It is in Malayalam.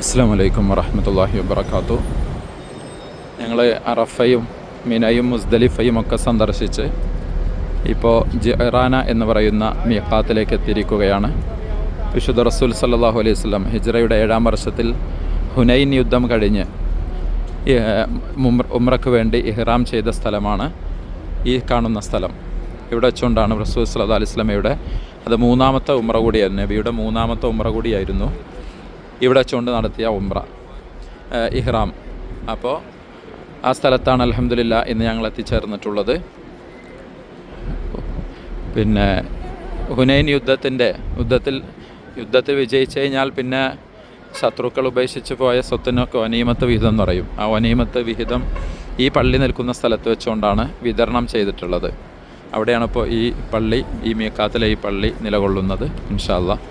അസ്സലാമു അലൈക്കും വറഹ്മത്തുള്ളാഹി വബറകാതുഹു. ഞങ്ങൾ അറഫയും മിനയും മുസ്ദലിഫയും ഒക്കെ സന്ദർശിച്ച് ഇപ്പോൾ ജിറാന എന്ന് പറയുന്ന മീഖാത്തിലേക്ക് എത്തിയിരിക്കുകയാണ്. വിശുദ്ധ റസൂൽ സല്ലല്ലാഹു അലൈഹി വസല്ലം ഹിജ്റയുടെ 7-ാം വർഷത്തിൽ ഹുനൈൻ യുദ്ധം കഴിഞ്ഞ് ഉംറയ്ക്ക് വേണ്ടി ഇഹ്റാം ചെയ്ത സ്ഥലമാണ് ഈ കാണുന്ന സ്ഥലം. ഇവിടെ വെച്ചുകൊണ്ടാണ് റസൂൽ സല്ലല്ലാഹു അലൈഹി വസല്ലമയുടെ അത് 3-ാമത്തെ ഉംറ കൂടിയായിരുന്നു, നബിയുടെ 3-ാമത്തെ ഉംറ കൂടിയായിരുന്നു ഇവിടെ വെച്ചുകൊണ്ട് നടത്തിയ ഉംറ ഇഹ്റാം. അപ്പോൾ ആ സ്ഥലത്താണ് അൽഹംദുലില്ലാ ഇന്ന് ഞങ്ങൾ എത്തിച്ചേർന്നിട്ടുള്ളത്. പിന്നെ ഹുനൈൻ യുദ്ധത്തിൽ വിജയിച്ചു കഴിഞ്ഞാൽ പിന്നെ ശത്രുക്കൾ ഉപേക്ഷിച്ച് പോയ സ്വത്തിനൊക്കെ വനീമത്ത് വിഹിതം എന്ന് പറയും. ആ വനീമത്ത് വിഹിതം ഈ പള്ളി നിൽക്കുന്ന സ്ഥലത്ത് വെച്ചുകൊണ്ടാണ് വിതരണം ചെയ്തിട്ടുള്ളത്. അവിടെയാണ് ഇപ്പോൾ ഈ പള്ളി, ഈ മീഖാത്തിലെ ഈ പള്ളി നിലകൊള്ളുന്നത് ഇൻഷാ അല്ലാഹ്.